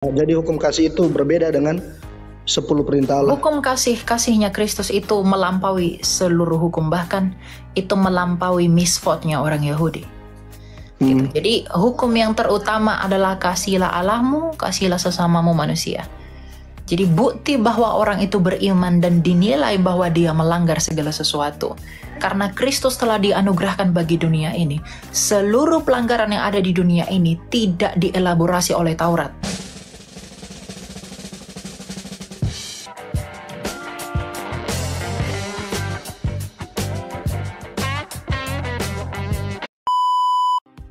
Jadi hukum kasih itu berbeda dengan 10 perintah Allah. Hukum kasihnya Kristus itu melampaui seluruh hukum, bahkan itu melampaui misfotnya orang Yahudi. Gitu. Jadi hukum yang terutama adalah kasihilah Allahmu, kasihilah sesamamu manusia. Jadi bukti bahwa orang itu beriman dan dinilai bahwa dia melanggar segala sesuatu. Karena Kristus telah dianugerahkan bagi dunia ini. Seluruh pelanggaran yang ada di dunia ini tidak dielaborasi oleh Taurat.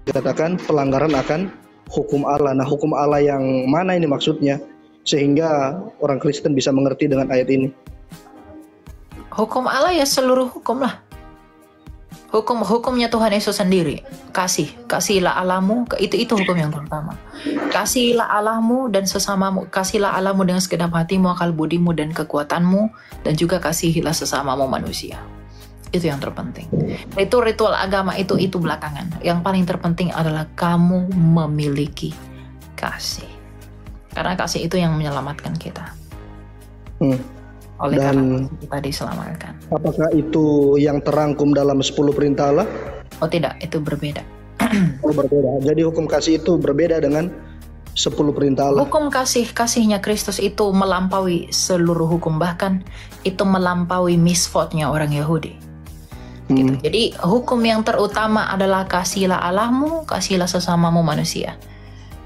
Dikatakan pelanggaran akan hukum Allah. Nah, hukum Allah yang mana ini maksudnya? Sehingga orang Kristen bisa mengerti dengan ayat ini. Hukum Allah ya seluruh hukum lah. Hukumnya Tuhan Yesus sendiri. Kasihilah Allahmu, itu hukum yang pertama. Kasihilah Allahmu dan sesamamu. Kasihilah Allahmu dengan segenap hatimu, akal budimu dan kekuatanmu, dan juga kasihilah sesamamu manusia. Itu yang terpenting. Itu ritual agama itu belakangan. Yang paling terpenting adalah kamu memiliki kasih. Karena kasih itu yang menyelamatkan kita. Karena kita diselamatkan. Apakah itu yang terangkum dalam 10 perintah Allah? Oh tidak, itu berbeda. Oh berbeda. Jadi hukum kasih itu berbeda dengan 10 perintah Allah. Hukum kasihnya Kristus itu melampaui seluruh hukum, bahkan itu melampaui misfotnya orang Yahudi. Gitu. Jadi hukum yang terutama adalah kasihilah Allahmu, kasihilah sesamamu manusia.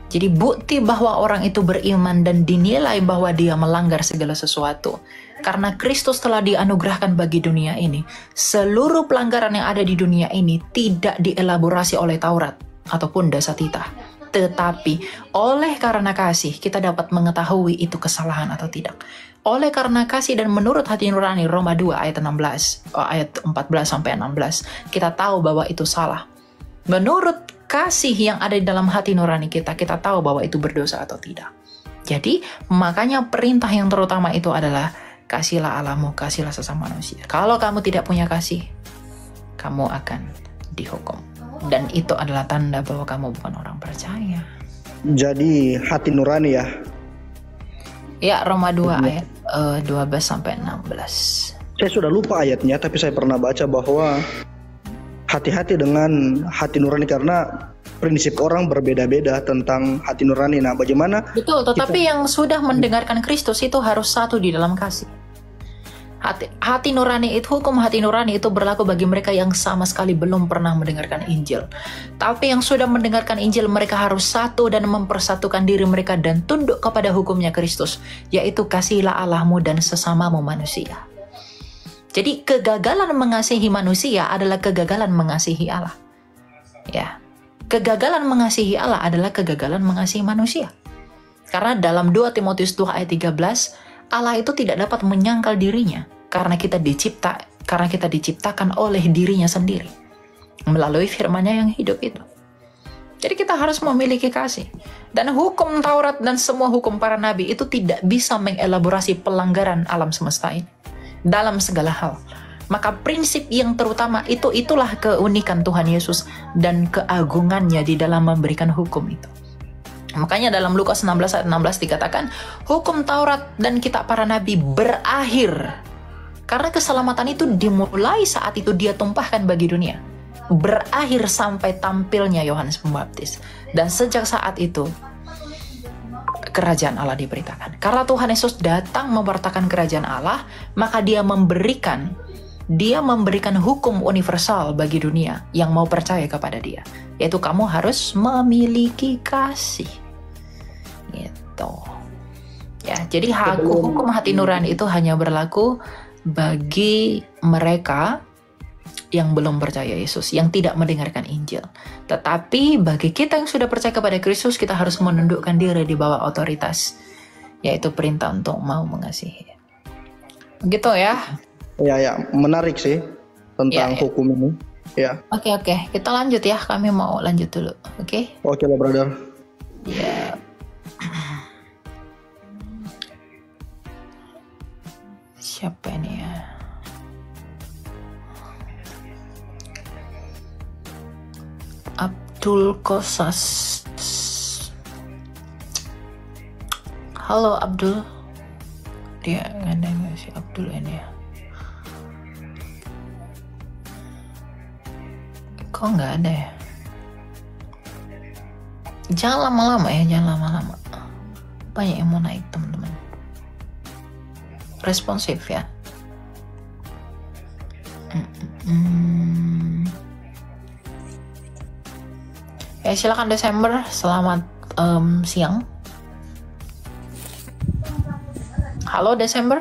Jadi bukti bahwa orang itu beriman dan dinilai bahwa dia melanggar segala sesuatu. Karena Kristus telah dianugerahkan bagi dunia ini. Seluruh pelanggaran yang ada di dunia ini tidak dielaborasi oleh Taurat ataupun Dasatita. Tetapi oleh karena kasih kita dapat mengetahui itu kesalahan atau tidak. Oleh karena kasih dan menurut hati nurani, Roma 2 ayat 14 sampai 16, kita tahu bahwa itu salah. Menurut kasih yang ada di dalam hati nurani kita tahu bahwa itu berdosa atau tidak. Jadi makanya perintah yang terutama itu adalah kasihilah Allahmu, kasihilah sesama manusia. Kalau kamu tidak punya kasih, kamu akan dihukum. Dan itu adalah tanda bahwa kamu bukan orang percaya. Jadi hati nurani ya? Ya, Roma 2 ayat 12 sampai 16. Saya sudah lupa ayatnya, tapi saya pernah baca bahwa hati-hati dengan hati nurani karena prinsip orang berbeda-beda tentang hati nurani. Nah, bagaimana? Betul, tetapi yang sudah mendengarkan Kristus itu harus satu di dalam kasih. Hati nurani itu, hukum hati nurani itu berlaku bagi mereka yang sama sekali belum pernah mendengarkan Injil. Tapi yang sudah mendengarkan Injil, mereka harus satu dan mempersatukan diri mereka dan tunduk kepada hukumnya Kristus, yaitu kasihilah Allahmu dan sesamamu manusia. Jadi kegagalan mengasihi manusia adalah kegagalan mengasihi Allah. Ya, kegagalan mengasihi Allah adalah kegagalan mengasihi manusia. Karena dalam 2 Timotius 2 ayat 13, Allah itu tidak dapat menyangkal dirinya karena kita diciptakan oleh dirinya sendiri melalui firman-Nya yang hidup itu. Jadi kita harus memiliki kasih. Dan hukum Taurat dan semua hukum para nabi itu tidak bisa mengelaborasi pelanggaran alam semesta ini dalam segala hal. Maka prinsip yang terutama itulah keunikan Tuhan Yesus dan keagungannya di dalam memberikan hukum itu. Makanya dalam Lukas 16 ayat 16 dikatakan, hukum Taurat dan kitab para nabi berakhir. Karena keselamatan itu dimulai saat itu dia tumpahkan bagi dunia. Berakhir sampai tampilnya Yohanes Pembaptis. Dan sejak saat itu, kerajaan Allah diberitakan. Karena Tuhan Yesus datang memberitakan kerajaan Allah, maka dia memberikan hukum universal bagi dunia yang mau percaya kepada dia. Yaitu kamu harus memiliki kasih. Gitu. Ya, jadi hukum hati nurani itu hanya berlaku bagi mereka yang belum percaya Yesus, yang tidak mendengarkan Injil. Tetapi bagi kita yang sudah percaya kepada Kristus, kita harus menundukkan diri di bawah otoritas, yaitu perintah untuk mau mengasihi. Begitu ya? Ya, menarik sih tentang hukum ini. Ya. Oke, kita lanjut ya. Kami mau lanjut dulu. Oke? Oke lah, brother. Ya. Siapa ini ya? Abdul Qasas. Halo Abdul. Dia ada nggak si Abdul ini ya? Kok nggak ada ya? Jangan lama-lama ya, jangan lama-lama. Banyak yang mau naik teman-teman. Responsif ya. Ya silakan Desember, selamat siang. Halo Desember.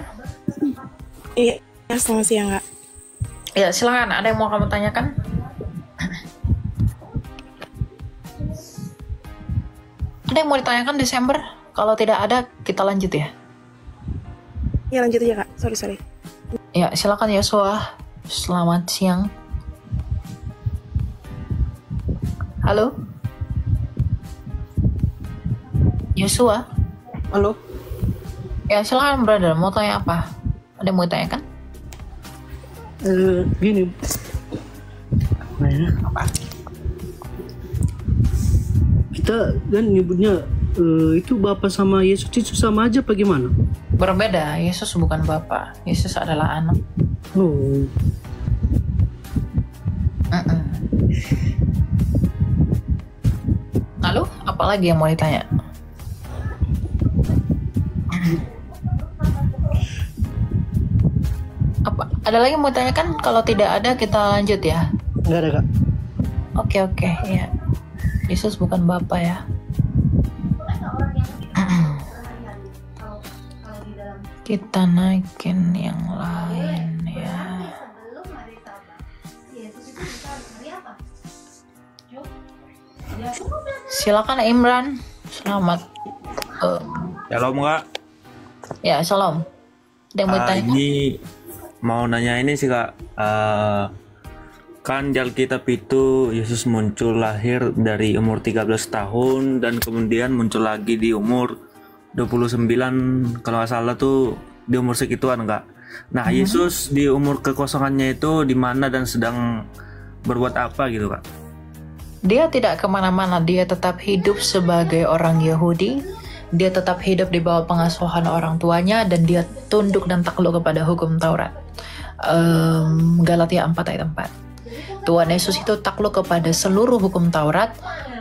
Iya, selamat siang Kak. Ya silakan, ada yang mau kamu tanyakan? Ada yang mau ditanyakan Desember? Kalau tidak ada, kita lanjut ya. Ya lanjut aja Kak, sorry. Ya silakan Yosua, selamat siang. Halo Yosua. Halo. Ya silakan brother, mau tanya apa? Ada yang mau ditanyakan? Gini. Apa? Kita kan nyebutnya itu Bapa sama Yesus itu sama aja apa gimana? Berbeda, Yesus bukan Bapa, Yesus adalah anak. Oh. Lalu, apa lagi yang mau ditanya? Apa? Ada lagi yang mau ditanyakan? Kalau tidak ada, kita lanjut ya. Nggak ada Kak. Oke, ya. Yesus bukan Bapa ya. Kita naikin yang lain ya. Silakan Imran. Selamat. Shalom Kak. Ya, shalom. Ada yang mau ditanya? Ini mau nanya ini sih Kak. Kan di Alkitab itu Yesus muncul lahir dari umur 13 tahun dan kemudian muncul lagi di umur 29 kalau nggak salah tuh di umur segituan Kak. Nah Yesus di umur kekosongannya itu di mana dan sedang berbuat apa gitu Kak? Dia tidak kemana-mana, dia tetap hidup sebagai orang Yahudi. Dia tetap hidup di bawah pengasuhan orang tuanya dan dia tunduk dan takluk kepada hukum Taurat. Galatia 4 ayat 4. Tuhan Yesus itu takluk kepada seluruh hukum Taurat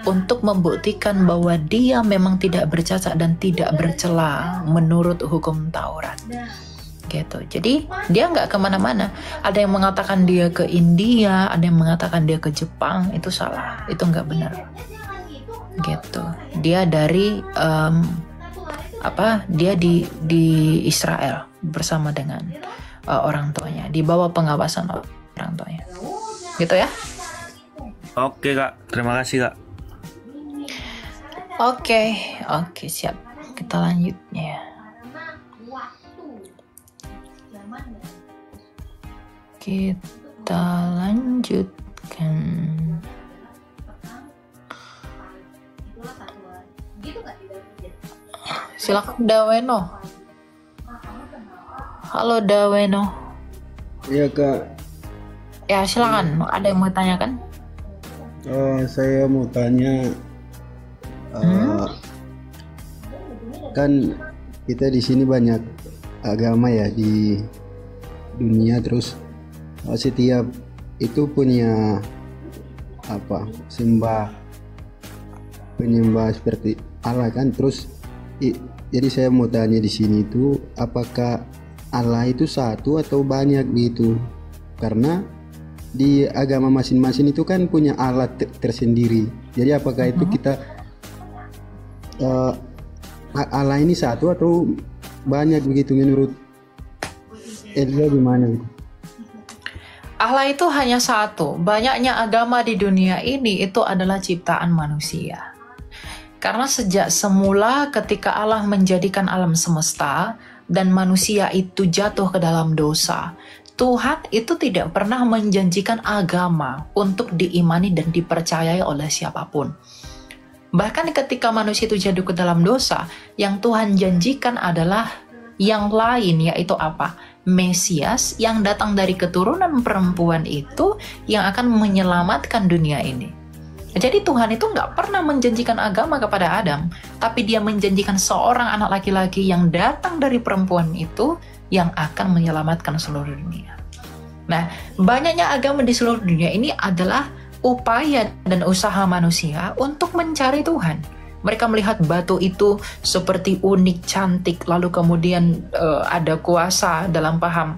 untuk membuktikan bahwa dia memang tidak bercacat dan tidak bercela menurut hukum Taurat. Gitu. Jadi dia nggak kemana-mana. Ada yang mengatakan dia ke India, ada yang mengatakan dia ke Jepang, itu salah, itu nggak benar. Gitu. Dia dari dia di Israel bersama dengan orang tuanya, di bawah pengawasan orang tuanya. Gitu ya. Oke Kak, terima kasih Kak. Oke, siap. Kita lanjut ya. Kita lanjutkan. Silakan Daweno. Halo Daweno. Iya Kak. Ya silakan. Ada yang mau tanyakan? Saya mau tanya. Kan kita di sini banyak agama ya di dunia, terus setiap itu punya penyembah seperti Allah kan, terus jadi saya mau tanya di sini itu apakah Allah itu satu atau banyak gitu, karena di agama masing-masing itu kan punya Allah tersendiri. Jadi apakah itu kita Allah ini satu atau banyak begitu menurut Elia gimana? Allah itu hanya satu. Banyaknya agama di dunia ini itu adalah ciptaan manusia. Karena sejak semula ketika Allah menjadikan alam semesta dan manusia itu jatuh ke dalam dosa, Tuhan itu tidak pernah menjanjikan agama untuk diimani dan dipercayai oleh siapapun. Bahkan ketika manusia itu jatuh ke dalam dosa, yang Tuhan janjikan adalah yang lain, yaitu apa? Mesias yang datang dari keturunan perempuan itu yang akan menyelamatkan dunia ini. Jadi Tuhan itu nggak pernah menjanjikan agama kepada Adam, tapi dia menjanjikan seorang anak laki-laki yang datang dari perempuan itu yang akan menyelamatkan seluruh dunia. Nah, banyaknya agama di seluruh dunia ini adalah upaya dan usaha manusia untuk mencari Tuhan. Mereka melihat batu itu seperti unik, cantik, lalu kemudian ada kuasa dalam paham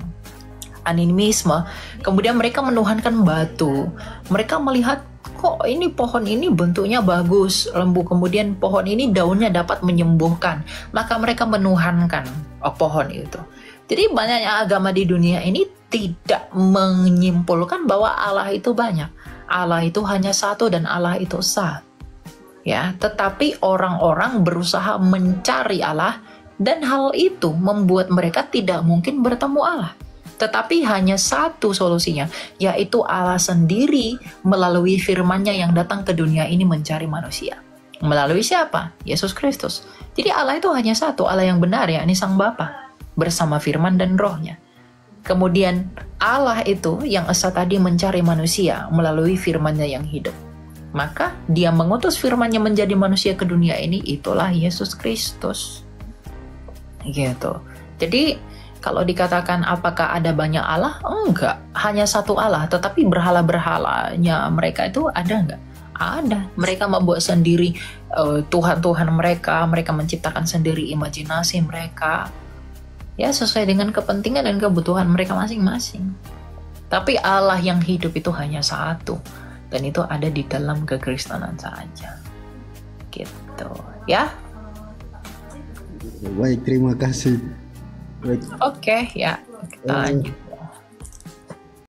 animisme. Kemudian mereka menuhankan batu. Mereka melihat, kok ini pohon ini bentuknya bagus, lembu, kemudian pohon ini daunnya dapat menyembuhkan. Maka mereka menuhankan pohon itu. Jadi banyaknya agama di dunia ini tidak menyimpulkan bahwa Allah itu banyak. Allah itu hanya satu dan Allah itu esa. Ya, tetapi orang-orang berusaha mencari Allah dan hal itu membuat mereka tidak mungkin bertemu Allah. Tetapi hanya satu solusinya, yaitu Allah sendiri melalui firman-Nya yang datang ke dunia ini mencari manusia. Melalui siapa? Yesus Kristus. Jadi Allah itu hanya satu, Allah yang benar, yakni Sang Bapa, bersama firman dan rohnya. Kemudian Allah itu yang esa tadi mencari manusia melalui firman-Nya yang hidup. Maka dia mengutus firman-Nya menjadi manusia ke dunia ini, itulah Yesus Kristus. Gitu. Jadi kalau dikatakan apakah ada banyak Allah? Enggak, hanya satu Allah. Tetapi berhala-berhalanya mereka itu ada enggak? Ada. Mereka membuat sendiri Tuhan-Tuhan mereka. Mereka menciptakan sendiri imajinasi mereka. Ya, sesuai dengan kepentingan dan kebutuhan mereka masing-masing. Tapi Allah yang hidup itu hanya satu. Dan itu ada di dalam kekristenan saja. Gitu. Ya. Baik, terima kasih. Baik. Oke, ya. Kita lanjut.